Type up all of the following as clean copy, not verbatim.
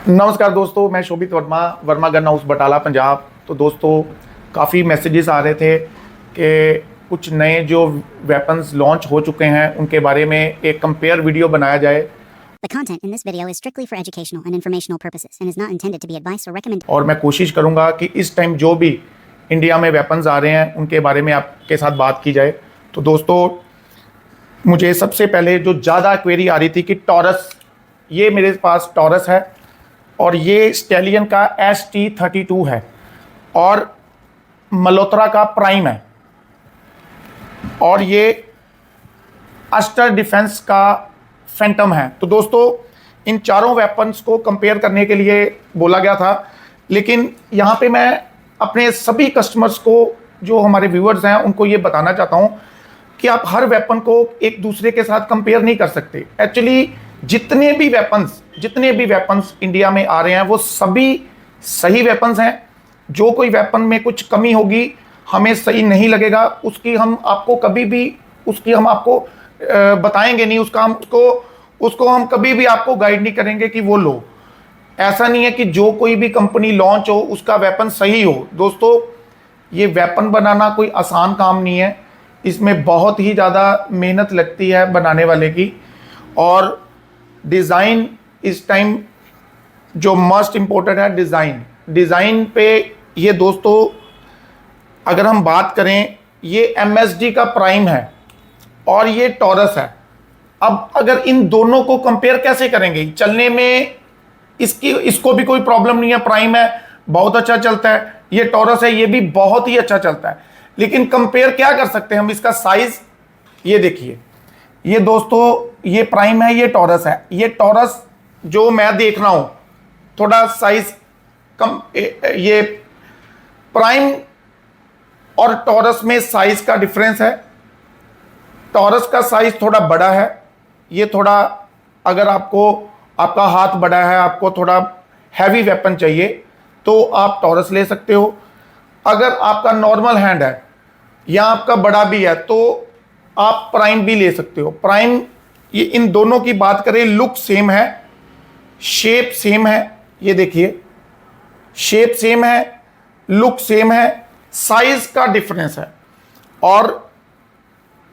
नमस्कार दोस्तों, मैं शोभित वर्मा गन हाउस बटाला पंजाब। तो दोस्तों, काफ़ी मैसेजेस आ रहे थे कि कुछ नए जो वेपन्स लॉन्च हो चुके हैं उनके बारे में एक कंपेयर वीडियो बनाया जाए। The content in this video is strictly for educational and informational purposes and is not intended to be advice or recommendation. और मैं कोशिश करूंगा कि इस टाइम जो भी इंडिया में वेपन्स आ रहे हैं उनके बारे में आपके साथ बात की जाए। तो दोस्तों, मुझे सबसे पहले जो ज़्यादा क्वेरी आ रही थी कि टॉरस, ये मेरे पास टॉरस है और ये स्टैलियन का ST32 है और मल्होत्रा का प्राइम है और ये अस्टर डिफेंस का फैंटम है। तो दोस्तों, इन चारों वेपन्स को कंपेयर करने के लिए बोला गया था, लेकिन यहाँ पे मैं अपने सभी कस्टमर्स को, जो हमारे व्यूअर्स हैं, उनको ये बताना चाहता हूँ कि आप हर वेपन को एक दूसरे के साथ कंपेयर नहीं कर सकते। एक्चुअली जितने भी वेपन्स इंडिया में आ रहे हैं वो सभी सही वेपन्स हैं। जो कोई वेपन में कुछ कमी होगी, हमें सही नहीं लगेगा, उसकी हम आपको कभी भी बताएंगे नहीं, उसको हम कभी भी आपको गाइड नहीं करेंगे कि वो लो। ऐसा नहीं है कि जो कोई भी कंपनी लॉन्च हो उसका वेपन सही हो। दोस्तों, ये वेपन बनाना कोई आसान काम नहीं है, इसमें बहुत ही ज़्यादा मेहनत लगती है बनाने वाले की। और डिज़ाइन इस टाइम जो मोस्ट इम्पोर्टेंट है, डिज़ाइन पे ये दोस्तों, अगर हम बात करें, ये MSD का प्राइम है और ये टॉरस है। अब अगर इन दोनों को कंपेयर कैसे करेंगे? चलने में इसको भी कोई प्रॉब्लम नहीं है, प्राइम है, बहुत अच्छा चलता है। ये टॉरस है, ये भी बहुत ही अच्छा चलता है। लेकिन कंपेयर क्या कर सकते हैं हम? इसका साइज ये देखिए, ये दोस्तों, ये प्राइम है, ये टॉरस है। ये टॉरस जो मैं देख रहा हूं, थोड़ा साइज कम, ये प्राइम और टॉरस में साइज का डिफरेंस है। टॉरस का साइज थोड़ा बड़ा है, ये थोड़ा, अगर आपका हाथ बड़ा है, आपको थोड़ा हैवी वेपन चाहिए तो आप टॉरस ले सकते हो। अगर आपका नॉर्मल हैंड है या आपका बड़ा भी है तो आप प्राइम भी ले सकते हो। प्राइम, ये इन दोनों की बात करें, लुक सेम है, शेप सेम है, ये देखिए शेप सेम है, लुक सेम है, साइज का डिफरेंस है और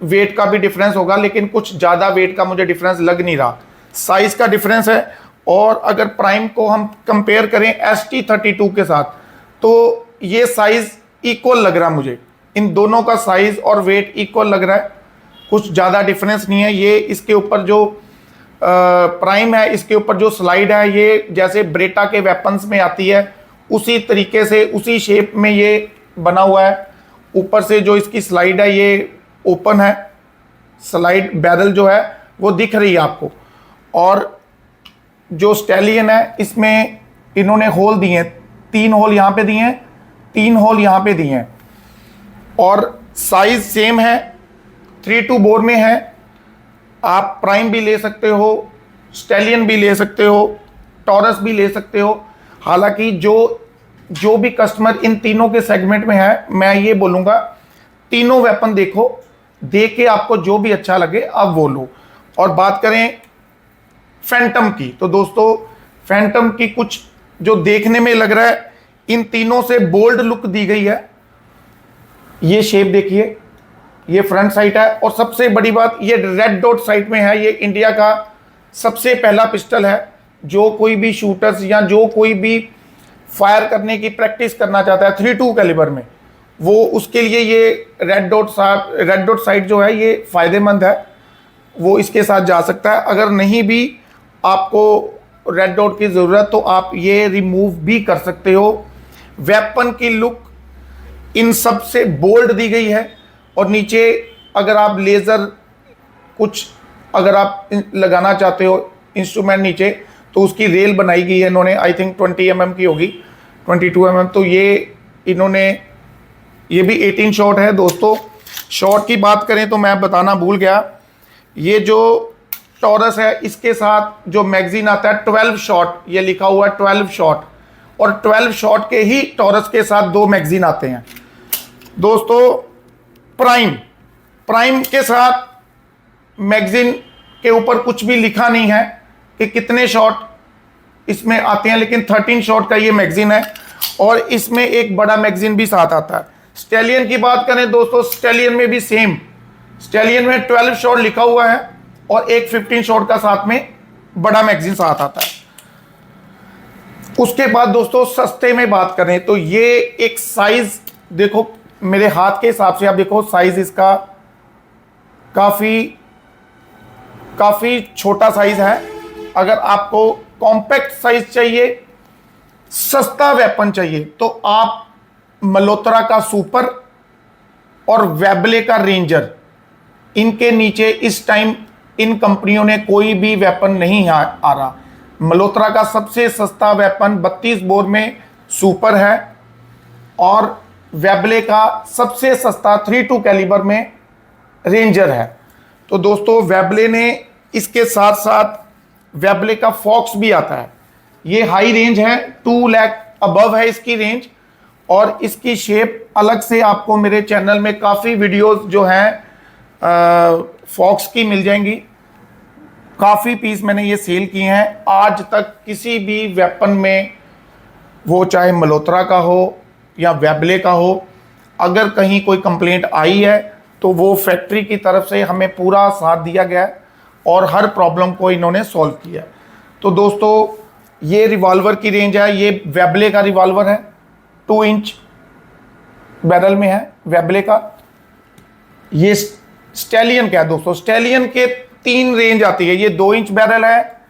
वेट का भी डिफरेंस होगा, लेकिन कुछ ज़्यादा वेट का मुझे डिफरेंस लग नहीं रहा, साइज का डिफरेंस है। और अगर प्राइम को हम कंपेयर करें ST32 के साथ तो ये साइज इक्वल लग रहा है मुझे, इन दोनों का साइज और वेट इक्वल लग रहा है, कुछ ज़्यादा डिफरेंस नहीं है। ये इसके ऊपर जो प्राइम है, इसके ऊपर जो स्लाइड है, ये जैसे ब्रेटा के वेपन्स में आती है उसी तरीके से, उसी शेप में ये बना हुआ है। ऊपर से जो इसकी स्लाइड है ये ओपन है, स्लाइड बैरल जो है वो दिख रही है आपको। और जो स्टैलियन है, इसमें इन्होंने होल दिए हैं, 3 होल यहाँ पे दिए हैं, 3 होल यहाँ पे दिए हैं और साइज सेम है, 3-2 बोर में है। आप प्राइम भी ले सकते हो, स्टैलियन भी ले सकते हो, टॉरस भी ले सकते हो। हालांकि जो भी कस्टमर इन तीनों के सेगमेंट में है, मैं ये बोलूँगा तीनों वेपन देखो, देख के आपको जो भी अच्छा लगे आप वो लो। और बात करें फैंटम की, तो दोस्तों, फैंटम की कुछ जो देखने में लग रहा है, इन तीनों से बोल्ड लुक दी गई है। ये शेप देखिए, ये फ्रंट साइट है और सबसे बड़ी बात, ये रेड डॉट साइट में है। ये इंडिया का सबसे पहला पिस्टल है। जो कोई भी शूटर्स या जो कोई भी फायर करने की प्रैक्टिस करना चाहता है 3.2 कैलिबर में, वो उसके लिए ये रेड डॉट साइट जो है ये फ़ायदेमंद है, वो इसके साथ जा सकता है। अगर नहीं भी आपको रेड डॉट की ज़रूरत तो आप ये रिमूव भी कर सकते हो। वेपन की लुक इन सब से बोल्ड दी गई है और नीचे अगर आप लेज़र कुछ अगर आप लगाना चाहते हो इंस्ट्रूमेंट नीचे, तो उसकी रेल बनाई गई है इन्होंने, आई थिंक 20 mm की होगी, 22 mm। तो ये इन्होंने, ये भी 18 शॉट है। दोस्तों, शॉट की बात करें तो मैं बताना भूल गया, ये जो टॉरस है इसके साथ जो मैगजीन आता है 12 शॉट, ये लिखा हुआ है 12 शॉट, और 12 शॉट के ही टॉरस के साथ 2 मैगजीन आते हैं। दोस्तों, प्राइम के साथ मैगजीन के ऊपर कुछ भी लिखा नहीं है कि कितने शॉट इसमें आते हैं, लेकिन 13 शॉट का ये मैगजीन है और इसमें एक बड़ा मैगजीन भी साथ आता है। स्टैलियन की बात करें दोस्तों, स्टैलियन में भी सेम, स्टैलियन में 12 शॉट लिखा हुआ है और एक 15 शॉट का साथ में बड़ा मैगजीन साथ आता है। उसके बाद दोस्तों सस्ते में बात करें तो ये एक साइज देखो, मेरे हाथ के हिसाब से आप देखो साइज इसका काफी छोटा साइज है। अगर आपको कॉम्पैक्ट साइज चाहिए, सस्ता वेपन चाहिए, तो आप मल्होत्रा का सुपर और वेबले का रेंजर, इनके नीचे इस टाइम इन कंपनियों ने कोई भी वेपन नहीं आ रहा। मल्होत्रा का सबसे सस्ता वेपन 32 बोर में सुपर है और वेबले का सबसे सस्ता 32 कैलिबर में रेंजर है। तो दोस्तों वेबले ने, इसके साथ साथ वेबले का फॉक्स भी आता है। ये हाई रेंज है, 2 लाख अबव है इसकी रेंज और इसकी शेप अलग से आपको मेरे चैनल में काफ़ी वीडियोस जो हैं फॉक्स की मिल जाएंगी। काफ़ी पीस मैंने ये सेल किए हैं। आज तक किसी भी वेपन में, वो चाहे मल्होत्रा का हो या वेबले का हो, अगर कहीं कोई कंप्लेंट आई है तो वो फैक्ट्री की तरफ से हमें पूरा साथ दिया गया है और हर प्रॉब्लम को इन्होंने सॉल्व किया। तो दोस्तों ये रिवॉल्वर की रेंज है, ये वेबले का रिवॉल्वर है, 2 इंच बैरल में है वेबले का। ये स्टैलियन का है दोस्तों, स्टैलियन के 3 रेंज आती है। ये 2 इंच बैरल है,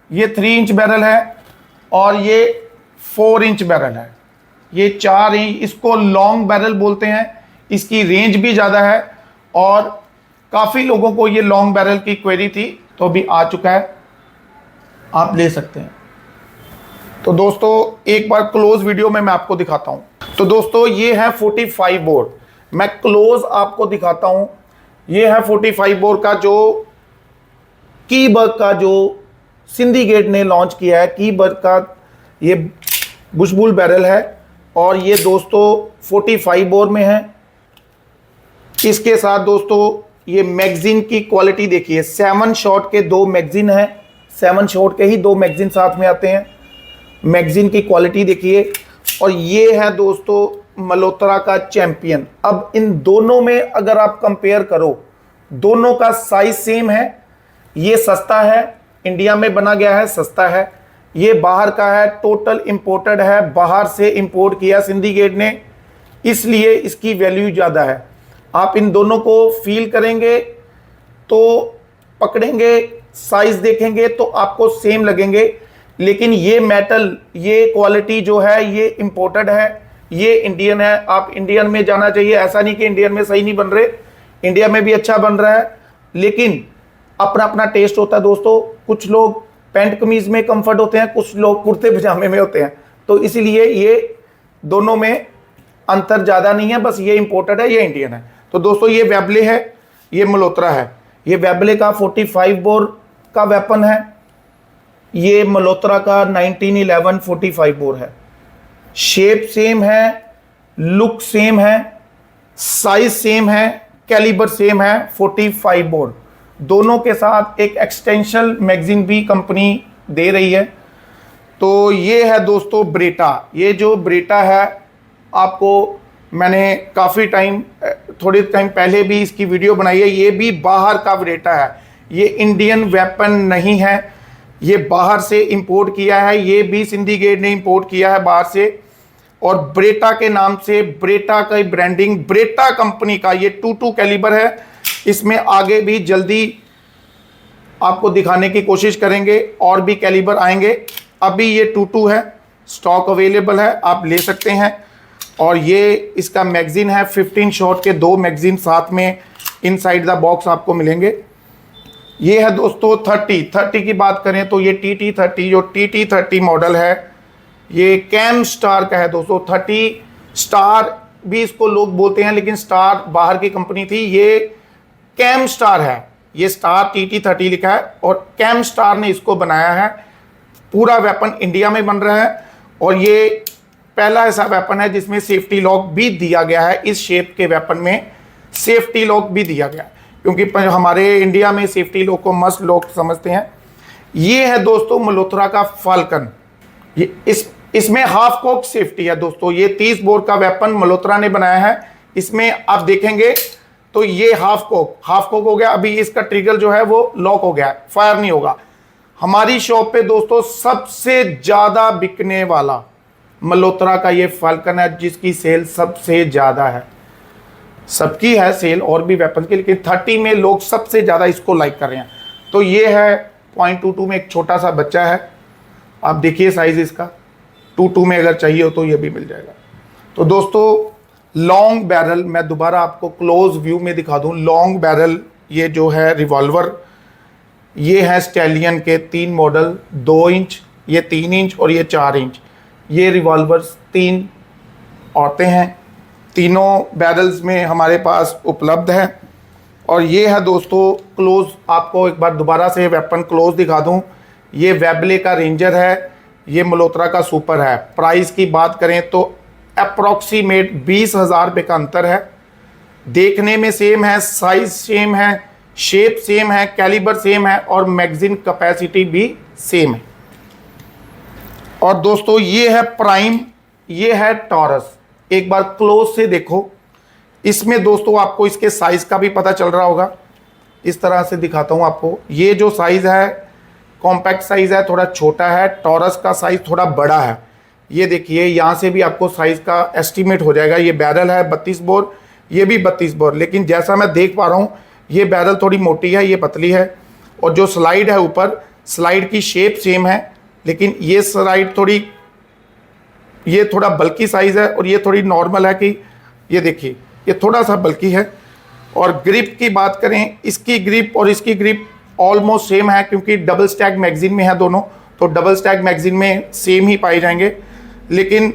ये 3 इंच बैरल है और ये 4 इंच बैरल है। ये 4 इंच, इसको लॉन्ग बैरल बोलते हैं। इसकी रेंज भी ज़्यादा है और काफ़ी लोगों को ये लॉन्ग बैरल की क्वेरी थी, तो अभी आ चुका है, आप ले सकते हैं। तो दोस्तों एक बार क्लोज वीडियो में मैं आपको दिखाता हूँ। तो दोस्तों ये है 45 बोर, मैं क्लोज आपको दिखाता हूँ। ये है 45 बोर का जो कीबर्ग का जो सिंडिकेट ने लॉन्च किया है, कीबर्ग का ये बुशबुल बैरल है और ये दोस्तों 45 बोर में है। इसके साथ दोस्तों ये मैगजीन की क्वालिटी देखिए, 7 शॉट के 2 मैगजीन है, 7 शॉट के ही 2 मैगजीन साथ में आते हैं। मैगजीन की क्वालिटी देखिए। और ये है दोस्तों मल्होत्रा का चैंपियन। अब इन दोनों में अगर आप कंपेयर करो, दोनों का साइज सेम है। ये सस्ता है, इंडिया में बना गया है, सस्ता है। ये बाहर का है, टोटल इंपोर्टेड है, बाहर से इंपोर्ट किया सिंडिकेट ने, इसलिए इसकी वैल्यू ज़्यादा है। आप इन दोनों को फील करेंगे तो, पकड़ेंगे, साइज देखेंगे तो आपको सेम लगेंगे, लेकिन ये मेटल, ये क्वालिटी जो है ये इंपोर्टेड है, ये इंडियन है। आप इंडियन में जाना चाहिए, ऐसा नहीं कि इंडियन में सही नहीं बन रहे, इंडिया में भी अच्छा बन रहा है, लेकिन अपना अपना टेस्ट होता है दोस्तों। कुछ लोग पैंट कमीज में कंफर्ट होते हैं, कुछ लोग कुर्ते पजामे में होते हैं, तो इसीलिए ये दोनों में अंतर ज़्यादा नहीं है, बस ये इंपोर्टेड है, ये इंडियन है। तो दोस्तों ये वेबले है, ये मल्होत्रा है। ये वेबले का 45 बोर का वेपन है, ये मल्होत्रा का 1911 45 बोर है। शेप सेम है, लुक सेम है, साइज सेम है, कैलिबर सेम है, 45 बोर। दोनों के साथ एक एक्सटेंशन मैगजीन भी कंपनी दे रही है। तो ये है दोस्तों ब्रेटा। ये जो ब्रेटा है, आपको मैंने काफ़ी टाइम, थोड़े टाइम पहले भी इसकी वीडियो बनाई है। ये भी बाहर का ब्रेटा है, ये इंडियन वेपन नहीं है, ये बाहर से इंपोर्ट किया है। ये भी सिंडिकेट ने इंपोर्ट किया है बाहर से, और ब्रेटा के नाम से, ब्रेटा का ब्रांडिंग, ब्रेटा कंपनी का ये 22 कैलिबर है। इसमें आगे भी जल्दी आपको दिखाने की कोशिश करेंगे, और भी कैलिबर आएंगे। अभी ये 22 है, स्टॉक अवेलेबल है, आप ले सकते हैं। और ये इसका मैगजीन है, 15 शॉट के 2 मैगजीन साथ में इनसाइड द बॉक्स आपको मिलेंगे। ये है दोस्तों 30 की बात करें तो ये TT30, जो TT30 मॉडल है, ये कैम स्टार का है दोस्तों। 30 स्टार भी इसको लोग बोलते हैं, लेकिन स्टार बाहर की कंपनी थी, ये कैम स्टार है। ये स्टार TT30 लिखा है और कैम स्टार ने इसको बनाया है। पूरा वेपन इंडिया में बन रहा है और ये पहला ऐसा वेपन है जिसमें सेफ्टी लॉक भी दिया गया है। इस शेप के वेपन में सेफ्टी लॉक भी दिया गया है, क्योंकि हमारे इंडिया में सेफ्टी लॉक को मस्ट लॉक समझते हैं। ये है दोस्तों मल्होत्रा का फाल्कन। ये इसमें हाफ कोक सेफ्टी है दोस्तों। ये 30 बोर का वेपन मल्होत्रा ने बनाया है। इसमें आप देखेंगे तो ये हाफ कोक हो गया। अभी इसका ट्रिगर जो है वो लॉक हो गया है, फायर नहीं होगा। हमारी शॉप पे दोस्तों सबसे ज्यादा बिकने वाला मल्होत्रा का ये फाल्कन है, जिसकी सेल सबसे ज्यादा है। सबकी है सेल और भी वेपन की, लेकिन 30 में लोग सबसे ज्यादा इसको लाइक कर रहे हैं। तो ये है 0.22 में एक छोटा सा बच्चा है। आप देखिए साइज इसका, 22 में अगर चाहिए हो तो ये भी मिल जाएगा। तो दोस्तों लॉन्ग बैरल, मैं दोबारा आपको क्लोज व्यू में दिखा दूं। लॉन्ग बैरल ये जो है रिवॉल्वर, ये है स्टैलियन के 3 मॉडल, 2 इंच, ये 3 इंच और ये 4 इंच। ये रिवॉल्वर्स 3 आते हैं, तीनों बैरल्स में हमारे पास उपलब्ध है। और ये है दोस्तों क्लोज, आपको एक बार दोबारा से वेपन क्लोज दिखा दूं। ये वेबले का रेंजर है, ये मल्होत्रा का सुपर है। प्राइस की बात करें तो अप्रॉक्सीमेट 20,000 रुपये का अंतर है। देखने में सेम है, साइज सेम है, शेप सेम है, कैलिबर सेम है और मैगजीन कैपेसिटी भी सेम है। और दोस्तों ये है प्राइम, ये है टॉरस। एक बार क्लोज से देखो, इसमें दोस्तों आपको इसके साइज का भी पता चल रहा होगा। इस तरह से दिखाता हूं आपको। ये जो साइज है कॉम्पैक्ट साइज है, थोड़ा छोटा है। टॉरस का साइज थोड़ा बड़ा है। ये देखिए यहाँ से भी आपको साइज का एस्टीमेट हो जाएगा। ये बैरल है 32 बोर, ये भी 32 बोर, लेकिन जैसा मैं देख पा रहा हूँ ये बैरल थोड़ी मोटी है, ये पतली है। और जो स्लाइड है ऊपर, स्लाइड की शेप सेम है, लेकिन ये स्लाइड थोड़ी, ये थोड़ा बल्कि साइज है और ये थोड़ी नॉर्मल है कि ये देखिए ये थोड़ा सा बल्कि है। और ग्रिप की बात करें, इसकी ग्रिप और इसकी ग्रिप ऑलमोस्ट सेम है, क्योंकि डबल स्टैक मैगजीन में है दोनों, तो डबल स्टैक मैगजीन में सेम ही पाए जाएंगे। लेकिन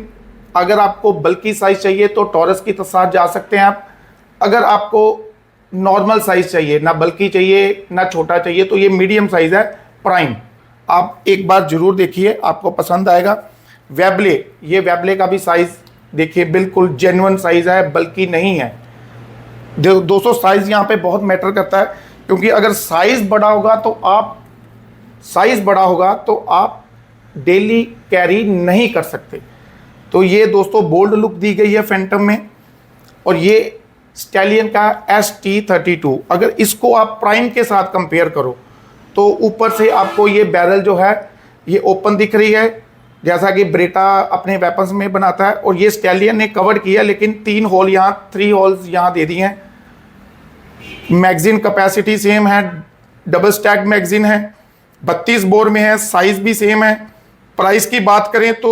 अगर आपको बल्कि साइज चाहिए तो टॉरस की साथ जा सकते हैं आप। अगर आपको नॉर्मल साइज चाहिए, ना बल्कि चाहिए ना छोटा चाहिए, तो ये मीडियम साइज है प्राइम। आप एक बार जरूर देखिए, आपको पसंद आएगा। वेबले, ये वेबले का भी साइज देखिए, बिल्कुल जेन्युइन साइज है, बल्कि नहीं है। दोस्तों साइज यहाँ पे बहुत मैटर करता है, क्योंकि अगर साइज बड़ा होगा तो आप डेली कैरी नहीं कर सकते। तो ये दोस्तों बोल्ड लुक दी गई है फैंटम में। और ये स्टैलियन का ST32, अगर इसको आप प्राइम के साथ कंपेयर करो तो ऊपर से आपको ये बैरल जो है ये ओपन दिख रही है, जैसा कि ब्रेटा अपने वेपन्स में बनाता है। और ये स्टैलियन ने कवर किया, लेकिन 3 होल यहाँ, 3 होल्स यहाँ दे दिए हैं। मैगजीन कैपेसिटी सेम है, डबल स्टैक मैगजीन है, 32 बोर में है, साइज भी सेम है। प्राइस की बात करें तो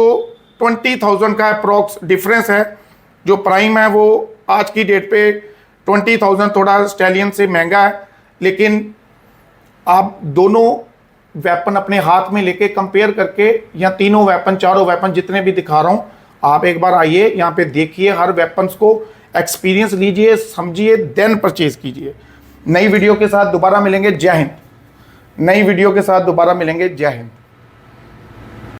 20,000 का अप्रॉक्स डिफरेंस है। जो प्राइम है वो आज की डेट पे 20,000 थोड़ा स्टैलियन से महंगा है, लेकिन आप दोनों वेपन अपने हाथ में लेके कंपेयर करके, या तीनों वेपन, चारों वेपन जितने भी दिखा रहा हूँ, आप एक बार आइए यहाँ पे देखिए, हर वेपन्स को एक्सपीरियंस लीजिए, समझिए, देन परचेज कीजिए। नई वीडियो के साथ दोबारा मिलेंगे। जय हिंद। नई वीडियो के साथ दोबारा मिलेंगे। जय हिंद।